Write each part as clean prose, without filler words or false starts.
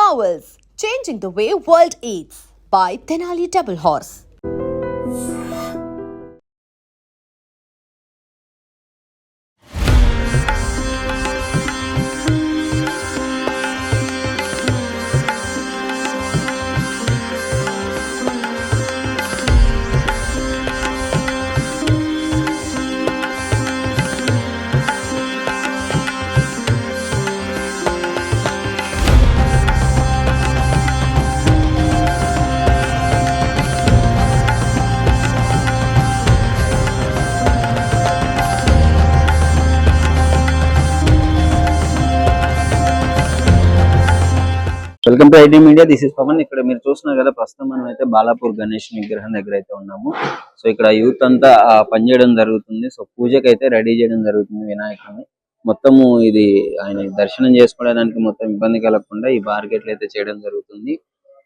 Marvels, changing the way world eats by Tenali Double Horse. Welcome to IT media. This is Pavan. ఇక్కడ మీరు చూస్తున్నారు కదా, ప్రస్తుతం మనం అయితే బాలాపూర్ గణేష్ విగ్రహం దగ్గర అయితే ఉన్నాము. సో ఇక్కడ యూత్ అంతా పనిచేయడం జరుగుతుంది. సో పూజకి అయితే రెడీ చేయడం జరుగుతుంది వినాయకుడిని. మొత్తము ఇది ఆయన దర్శనం చేసుకోవడానికి మొత్తం ఇబ్బంది కలగకుండా ఈ బార్గెట్లు అయితే చేయడం జరుగుతుంది.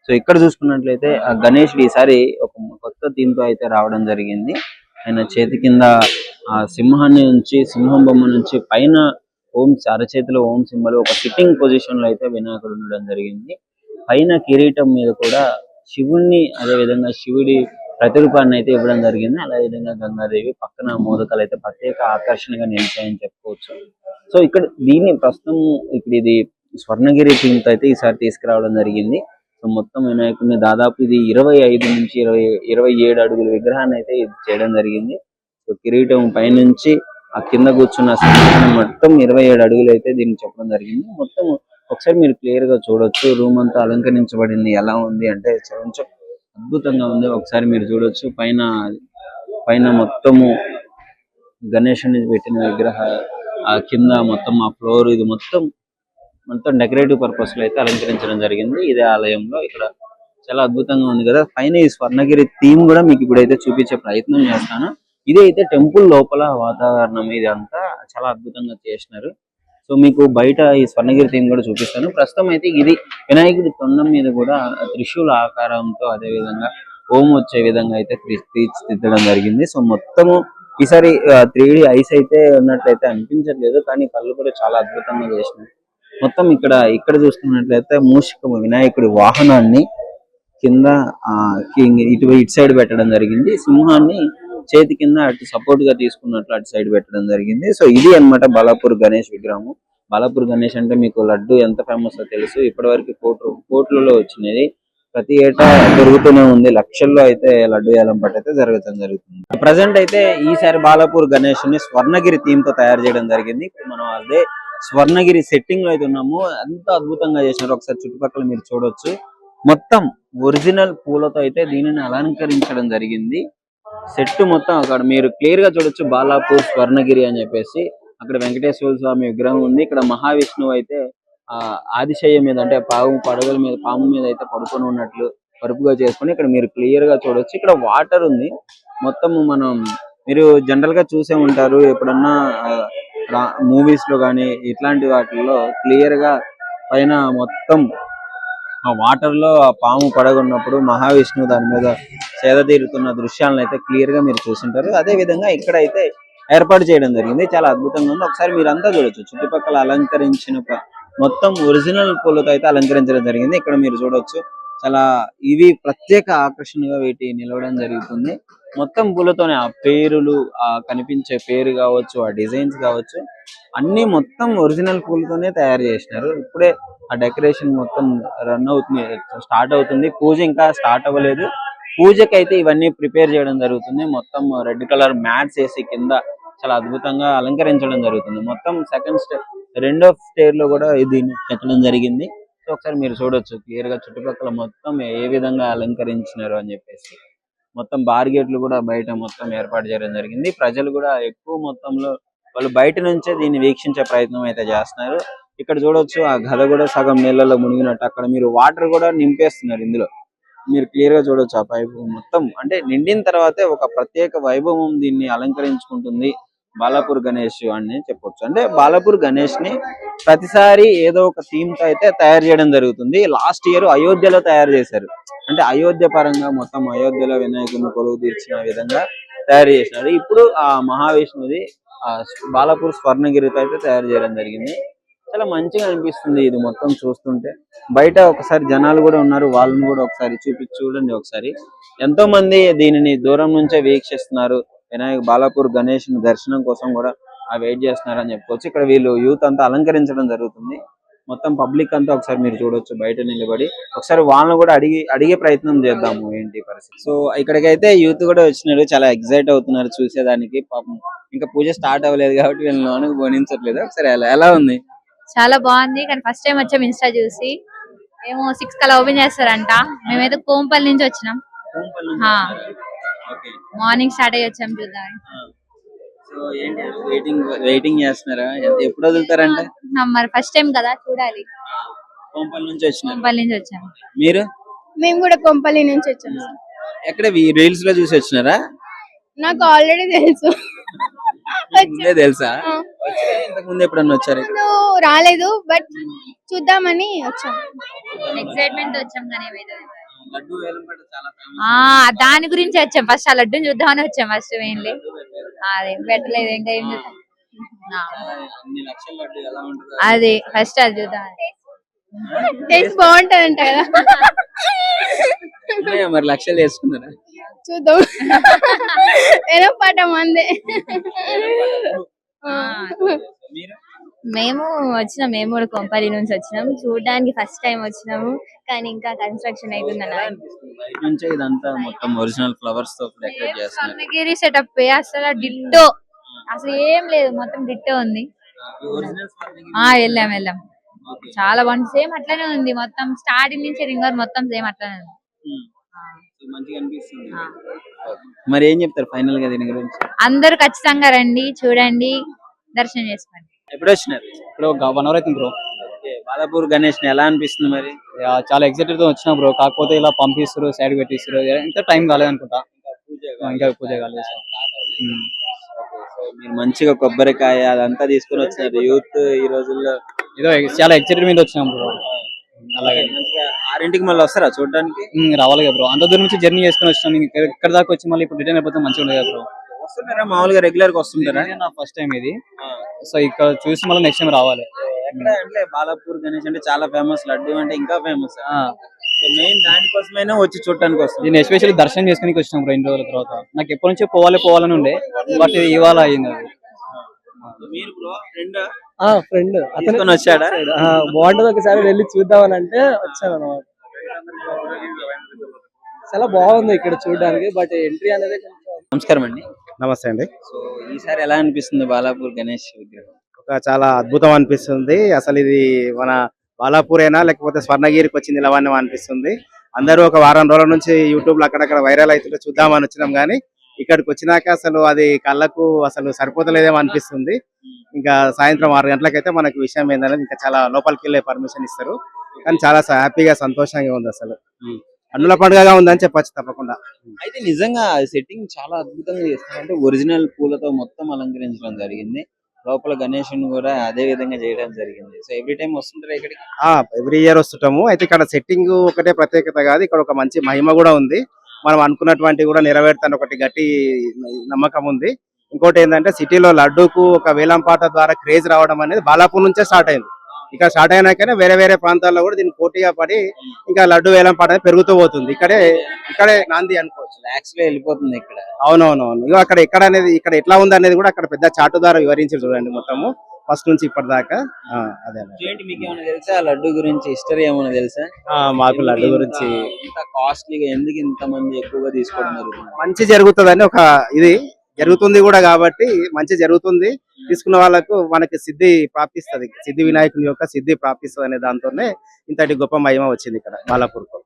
సో ఇక్కడ చూసుకున్నట్లయితే ఆ గణేష్ ఈసారి ఒక కొత్త థీమ్ తో అయితే రావడం జరిగింది. ఆయన చేతి కింద ఆ సింహాన్ని నుంచి, సింహం బొమ్మ నుంచి పైన ఓం అరచేతిలో ఓం సింబల్ ఒక సిట్టింగ్ పొజిషన్ లో అయితే వినాయకుడు ఉండడం జరిగింది. పైన కిరీటం మీద కూడా శివుణ్ణి, అదే విధంగా శివుడి ప్రతిరూపాన్ని అయితే ఇవ్వడం జరిగింది. అదే విధంగా గంగాదేవి పక్కన మోదకాలు అయితే ప్రత్యేక ఆకర్షణగా నిలిచాయని చెప్పుకోవచ్చు. సో ఇక్కడ దీన్ని ప్రస్తుతం ఇక్కడ ఇది స్వర్ణగిరి థీమ్ తో అయితే ఈసారి తీసుకురావడం జరిగింది. సో మొత్తం వినాయకుడిని దాదాపు ఇది 25 నుంచి 27 అడుగుల విగ్రహాన్ని అయితే చేయడం జరిగింది. సో కిరీటం పైనుంచి ఆ కింద కూర్చున్న సింహాన్ని మొత్తం 27 అడుగులు అయితే దీనికి చెప్పడం జరిగింది. మొత్తం ఒకసారి మీరు క్లియర్ గా చూడొచ్చు. రూమ్ అంతా అలంకరించబడింది. ఎలా ఉంది అంటే కొంచెం అద్భుతంగా ఉంది. ఒకసారి మీరు చూడొచ్చు. పైన మొత్తము గణేశుని పెట్టిన విగ్రహ ఆ కింద మొత్తం ఆ ఫ్లోర్ ఇది మొత్తం డెకరేటివ్ పర్పస్ లో అయితే అలంకరించడం జరిగింది. ఇదే ఆలయంలో ఇక్కడ చాలా అద్భుతంగా ఉంది కదా. పైన ఈ స్వర్ణగిరి థీమ్ కూడా మీకు ఇప్పుడైతే చూపించే ప్రయత్నం చేస్తాను. ఇది అయితే టెంపుల్ లోపల వాతావరణం ఇదంతా చాలా అద్భుతంగా చేసినారు. సో మీకు బయట ఈ స్వర్ణగిరి థీమ్ కూడా చూపిస్తాను. ప్రస్తుతం అయితే ఇది వినాయకుడి తొండం మీద కూడా త్రిశూల ఆకారంతో అదే విధంగా ఓం వచ్చే విధంగా అయితే తీర్చిదిద్దడం జరిగింది. సో మొత్తము ఈసారి 3D ఐస్ అయితే ఉన్నట్లయితే అనిపించట్లేదు, కానీ కళ్ళు కూడా చాలా అద్భుతంగా చేసినారు. మొత్తం ఇక్కడ చూసుకున్నట్లయితే మూషికము వినాయకుడి వాహనాన్ని కింద ఇటు సైడ్ పెట్టడం జరిగింది. సింహాన్ని చేతి కింద అటు సపోర్ట్ గా తీసుకున్నట్లు అటు సైడ్ పెట్టడం జరిగింది. సో ఇది అన్నమాట బాలాపూర్ గణేష్ విగ్రహము. బాలాపూర్ గణేష్ అంటే మీకు లడ్డు ఎంత ఫేమస్ తెలుసు. ఇప్పటి వరకు కోట్లలో వచ్చినది. ప్రతి ఏటా పెరుగుతూనే ఉంది. లక్షల్లో అయితే లడ్డు వేలం పట్టు అయితే జరుగుతుంది. ప్రజెంట్ అయితే ఈసారి బాలాపూర్ గణేష్ ని స్వర్ణగిరి థీమ్ తో తయారు చేయడం జరిగింది. ఇప్పుడు మనం అదే స్వర్ణగిరి సెట్టింగ్ లో అయితే ఉన్నాము. ఎంత అద్భుతంగా చేసినారు ఒకసారి చుట్టుపక్కల మీరు చూడొచ్చు. మొత్తం ఒరిజినల్ పూలతో అయితే దీనిని అలంకరించడం జరిగింది. సెట్ మొత్తం అక్కడ మీరు క్లియర్ గా చూడొచ్చు. బాలాపూర్ స్వర్ణగిరి అని చెప్పేసి అక్కడ వెంకటేశ్వర స్వామి విగ్రహం ఉంది. ఇక్కడ మహావిష్ణువు అయితే ఆదిశయ్య మీద అంటే పాము మీద అయితే పడుకొని ఉన్నట్లు పరుపుగా చేసుకొని ఇక్కడ మీరు క్లియర్ గా చూడొచ్చు. ఇక్కడ వాటర్ ఉంది. మొత్తం మీరు జనరల్ గా చూసే ఉంటారు ఎప్పుడన్నా మూవీస్ లో కానీ ఇట్లాంటి వాటిల్లో క్లియర్ గా పైన మొత్తం ఆ వాటర్ లో ఆ పాము పడగొన్నప్పుడు మహావిష్ణువు దాని మీద సేద తీరుతున్న దృశ్యాలను అయితే క్లియర్ గా మీరు చూసింటారు. అదే విధంగా ఇక్కడ అయితే ఏర్పాటు చేయడం జరిగింది. చాలా అద్భుతంగా ఉంది. ఒకసారి మీరంతా చూడొచ్చు. చుట్టుపక్కల అలంకరించిన మొత్తం ఒరిజినల్ పూలతో అయితే అలంకరించడం జరిగింది. ఇక్కడ మీరు చూడొచ్చు. చాలా ఇవి ప్రత్యేక ఆకర్షణగా వీటి నిలవడం జరుగుతుంది. మొత్తం పూలతోనే ఆ పేరులు, ఆ కనిపించే పేరు కావచ్చు, ఆ డిజైన్స్ కావచ్చు, అన్ని మొత్తం ఒరిజినల్ పూలతోనే తయారు చేసినారు. ఇప్పుడే ఆ డెకరేషన్ మొత్తం స్టార్ట్ అవుతుంది. పూజ ఇంకా స్టార్ట్ అవ్వలేదు. పూజకి అయితే ఇవన్నీ ప్రిపేర్ చేయడం జరుగుతుంది. మొత్తం రెడ్ కలర్ మ్యాట్స్ వేసి కింద చాలా అద్భుతంగా అలంకరించడం జరుగుతుంది. మొత్తం రెండో స్టేర్ లో కూడా దీన్ని పెట్టడం జరిగింది. సో ఒకసారి మీరు చూడొచ్చు క్లియర్ గా చుట్టుపక్కల మొత్తం ఏ విధంగా అలంకరించినారు అని చెప్పేసి. మొత్తం బార్గేట్లు కూడా బయట మొత్తం ఏర్పాటు చేయడం జరిగింది. ప్రజలు కూడా ఎక్కువ మొత్తంలో వాళ్ళు బయట నుంచే దీన్ని వీక్షించే ప్రయత్నం అయితే చేస్తున్నారు. ఇక్కడ చూడొచ్చు ఆ గద కూడా సగం నీళ్ళలో మునిగినట్టు అక్కడ మీరు వాటర్ కూడా నింపేస్తున్నారు. ఇందులో మీరు క్లియర్ గా చూడొచ్చు. ఆ పైపు మొత్తం అంటే నిండిన తర్వాతే ఒక ప్రత్యేక వైభవం దీన్ని అలంకరించుకుంటుంది బాలాపూర్ గణేష్ అని చెప్పొచ్చు. అంటే బాలాపూర్ గణేష్ ని ప్రతిసారి ఏదో ఒక థీమ్ తో అయితే తయారు చేయడం జరుగుతుంది. లాస్ట్ ఇయర్ అయోధ్యలో తయారు చేశారు. అంటే అయోధ్య పరంగా మొత్తం అయోధ్యలో వినాయకుని కొలువు తీర్చిన విధంగా తయారు చేసినారు. ఇప్పుడు ఆ మహావిష్ణువుది బాలాపూర్ స్వర్ణగిరితో అయితే తయారు చేయడం జరిగింది. చాలా మంచిగా అనిపిస్తుంది ఇది మొత్తం చూస్తుంటే. బయట ఒకసారి జనాలు కూడా ఉన్నారు, వాళ్ళని కూడా ఒకసారి చూడండి ఒకసారి. ఎంతో మంది దీనిని దూరం నుంచే వీక్షిస్తున్నారు. వినాయక బాలాపూర్ గణేష్ దర్శనం కోసం కూడా వెయిట్ చేస్తున్నారు అని చెప్పుకోవచ్చు. ఇక్కడ వీళ్ళు యూత్ అంతా అలంకరించడం జరుగుతుంది. మొత్తం పబ్లిక్ అంతా ఒకసారి మీరు చూడొచ్చు బయట నిలబడి. ఒకసారి వాళ్ళని కూడా అడిగే ప్రయత్నం చేద్దాము ఏంటి పరిస్థితి. సో ఇక్కడికైతే యూత్ కూడా వచ్చినారు, చాలా ఎక్సైట్ అవుతున్నారు చూసేదానికి. పాపం ఇంకా పూజ స్టార్ట్ అవ్వలేదు కాబట్టి వీళ్ళని లోనకి పోనించట్లేదు. ఒకసారి ఎలా ఉంది? చాలా బాగుంది. కానీ ఫస్ట్ టైం వచ్చాం ఇన్స్టా చూసి. ఏమో 6 కల్లా ఓపెన్ చేస్తారంట. మేమైతే కోంపల్లి నుంచి వచ్చినాం. మార్నింగ్ స్టార్ట్ అయ్యి వచ్చాం చూద్దాం. సో ఏంటి వెయిటింగ్ చేస్తున్నారా? ఎప్పుడు వదులుతారంటే మరి ఫస్ట్ టైం కదా, చూడాలి. కోంపల్లి నుంచి వచ్చాం. మీరు? మేము కూడా కొంపల్లి నుంచి వచ్చాం. ఎక్కడ రీల్స్ లో చూసి వచ్చినారా? నాకు ఆల్రెడీ తెలుసు. ముందే తెలుసా? ఇంతకు ముందు ఎప్పుడన్నా వచ్చారు? రాలేదు, బట్ చూద్దామని వచ్చాం. ఎక్సైట్మెంట్ వచ్చాం. కానీ లడ్డు వేలంపాట చాలా ఫేమస్. దాని గురించి వచ్చాం. ఫస్ట్ ఆ లడ్డూని చూద్దామని వచ్చాం. ఫస్ట్ మెయిన్లీ అదే పెట్టలేదు. ఇంకా ఏం చూద్దాం. అన్ని లక్షల లడ్డు ఎలా ఉంటుందో అది ఫస్ట్ అది చూద్దాం. టేస్ట్ బాగుంటదంట కదా, మరి లక్షలు వేసుకున్నారా? చూద్దాం. వేలంపాట మందే. మేము కూడా కొంపల్లి నుంచి వచ్చినాం. చూడడానికి ఫస్ట్ టైం వచ్చినాము. కానీ ఇంకా కన్స్ట్రక్షన్ అవుతుంది. ఇదంతా మొత్తం ఒరిజినల్ ఫ్లవర్స్ తో డెకరేట్ చేస్తున్నారు. స్వర్ణగిరి సెటప్ అసలు డిట్టో, అసలు ఏం లేదు, మొత్తం డిట్టో ఉంది. వెళ్ళాం. చాలా బాగుంది. సేమ్ అట్లానే ఉంది. మొత్తం స్టార్టింగ్ నుంచి రింగ్ వరకు మొత్తం సేమ్ అట్లానే ఉంది. మంచిగా అనిపిస్తుంది. మరి ఏం చెప్తారు ఫైనల్ గా దీని గురించి? అందరూ ఖచ్చితంగా రండి, చూడండి, దర్శనం చేసుకోండి. ఎప్పుడు వచ్చినారు? ఇప్పుడు 1 అవర్ అవుతుంది బ్రో. బాలాపూర్ గణేష్ ఎలా అనిపిస్తుంది మరి? చాలా ఎక్సైటెడ్ తో వచ్చినా బ్రో. కాకపోతే ఇలా పంపిస్తారు, సైడ్ పెట్టిస్తారు. ఇంకా టైం కాలేదు అనుకుంటా. ఇంకా పూజ కాలేదు. మీరు మంచిగా కొబ్బరికాయ అదంతా తీసుకుని వచ్చినారు యూత్ ఈ రోజుల్లో. ఏదో చాలా ఎక్సైటెడ్ మీద వచ్చినాం బ్రో. అలాగే 6ంటికి మళ్ళీ వస్తారా చూడడానికి? రావాలి కదా బ్రో. అంత దూరం నుంచి జర్నీ చేసుకుని వచ్చినాం. ఇక్కడ దాకా వచ్చి మళ్ళీ ఇప్పుడు రిటర్న్ అయిపోతే మంచిగా ఉండదు కదా బ్రో. వస్తుంటారా మామూలుగా రెగ్యులర్ గా వస్తుంటారా? నా ఫస్ట్ టైం ఇది. సో ఇక్కడ చూసి మళ్ళీ నెక్స్ట్ టైం రావాలి. ఎక్కడ అంటే బాలాపూర్ గణేష్ అంటే చాలా ఫేమస్, లడ్డు అంటే ఇంకా ఫేమస్. మెయిన్ దానికోసమైనా వచ్చి చూడటానికి వస్తుంది. నేను ఎస్పెషల్లీ దర్శనం చేసుకుని వచ్చినాం 2 రోజుల తర్వాత. నాకు ఎప్పటి నుంచో పోవాలని ఉండే, బట్ ఇవాళ అయింది అది. మీరు బ్రో ఫ్రెండ్ అతను వచ్చాడా? బాగుంటది, ఒకసారి వెళ్ళి చూద్దామని అంటే వచ్చాను అనమాట. చాలా బాగుంది ఇక్కడ చూడడానికి, బట్ ఎంట్రీ అనేది నమస్కారం అండి. నమస్తే అండి. సో ఈసారి ఎలా అనిపిస్తుంది బాలాపూర్ గణేష్ విగ్రహం? చాలా అద్భుతం అనిపిస్తుంది. అసలు ఇది మన బాలాపూరేనా లేకపోతే స్వర్ణగిరికి వచ్చింది నిలవన్నం అనిపిస్తుంది. అందరూ ఒక వారం రోజుల నుంచి యూట్యూబ్ లో అక్కడక్కడ వైరల్ అవుతుంటే చూద్దామని వచ్చినాం, కానీ ఇక్కడికి వచ్చినాక అసలు అది కళ్ళకు అసలు సరిపోతలేదేమో అనిపిస్తుంది. ఇంకా సాయంత్రం 6 గంటలకైతే మనకు విషయం ఏందనేది ఇంకా చాలా లోపలికి వెళ్ళే పర్మిషన్ ఇస్తారు. కానీ చాలా హ్యాపీగా సంతోషంగా ఉంది. అసలు అన్నుల పండుగగా ఉందని చెప్పొచ్చు తప్పకుండా. అయితే నిజంగా సెట్టింగ్ చాలా అద్భుతంగా చేస్తారు. అంటే ఒరిజినల్ పూలతో మొత్తం అలంకరించడం జరిగింది. లోపల గణేషుని కూడా అదే విధంగా చేయడం జరిగింది. సో ఎవ్రీ టైం వస్తుంటారు ఇక్కడికి? ఎవ్రీ ఇయర్ వస్తుంటాము. అయితే ఇక్కడ సెట్టింగ్ ఒకటే ప్రత్యేకత కాదు, ఇక్కడ ఒక మంచి మహిమ కూడా ఉంది. మనం అనుకున్నటువంటి కూడా నెరవేరుతాను ఒకటి గట్టి నమ్మకం ఉంది. ఇంకోటి ఏంటంటే సిటీలో లడ్డూకు ఒక వేలంపాట ద్వారా క్రేజ్ రావడం అనేది బాలాపూర్ నుంచే స్టార్ట్ అయింది. ఇక్కడ స్టార్ట్ అయినాకనే వేరే ప్రాంతాల్లో కూడా దీనికి పోటీగా పడి ఇంకా లడ్డు వేలంపాట అనేది పెరుగుతూ పోతుంది. ఇక్కడే నాంది అనుకోవచ్చు. లాక్స్ లో వెళ్ళిపోతుంది ఇక్కడ. అవునవునవును. ఇక అక్కడ ఇక్కడ ఎట్లా ఉంది అనేది కూడా అక్కడ పెద్ద చాటు ద్వారా వివరించి చూడండి మొత్తము ఫస్ట్ నుంచి ఇప్పటిదాకా. అదే మీకు ఏమైనా తెలుసా లడ్డు గురించి? హిస్టరీ ఏమైనా తెలుసా? మాకు లడ్డు గురించి ఇంత కాస్ట్లీగా ఎందుకు ఇంత మంది ఎక్కువగా తీసుకోవడం జరుగుతుంది? మంచి జరుగుతుందని ఒక ఇది జరుగుతుంది కూడా, కాబట్టి మంచి జరుగుతుంది. తీసుకున్న వాళ్ళకు మనకి సిద్ధి ప్రాప్తిస్తుంది, సిద్ధి వినాయకుని యొక్క సిద్ధి ప్రాప్తిస్తుంది అనే దాంతోనే ఇంతటి గొప్ప మహిమ వచ్చింది ఇక్కడ బాలాపూర్కు.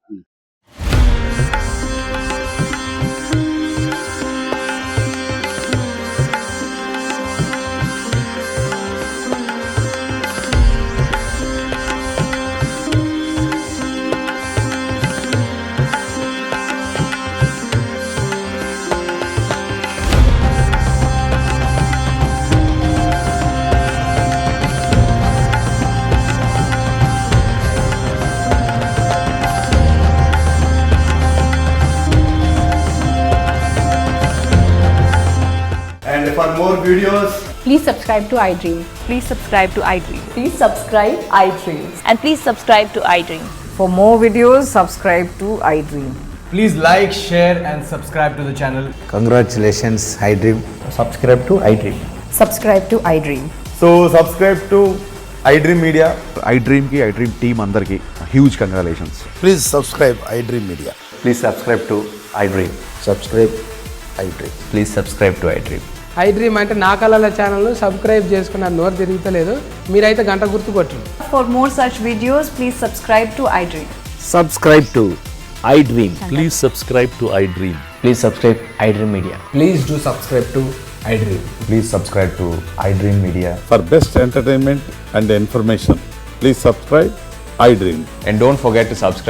And for more videos, Please subscribe to iDream. Please subscribe to iDream. Please subscribe iDream. And please subscribe to iDream. For more videos, subscribe to iDream. Please like, share and subscribe to the channel. Congratulations, iDream. Subscribe to iDream. Subscribe to iDream. So subscribe to iDream Media. iDream ki iDream team andarki huge congratulations. Please subscribe iDream Media. Please subscribe to iDream. Subscribe iDream. Please subscribe to iDream. iDream అంటే నా కళల channel subscribe చేసుకున్న నోరు తిరుగుతలేదు మీరైతే గంట గుర్తు కొట్టండి. For more such videos, please subscribe to iDream. Subscribe to iDream. Please subscribe to iDream. Please subscribe iDream Media. Please do subscribe to iDream. Please subscribe to iDream Media. For best entertainment and information, please subscribe iDream. And don't forget to subscribe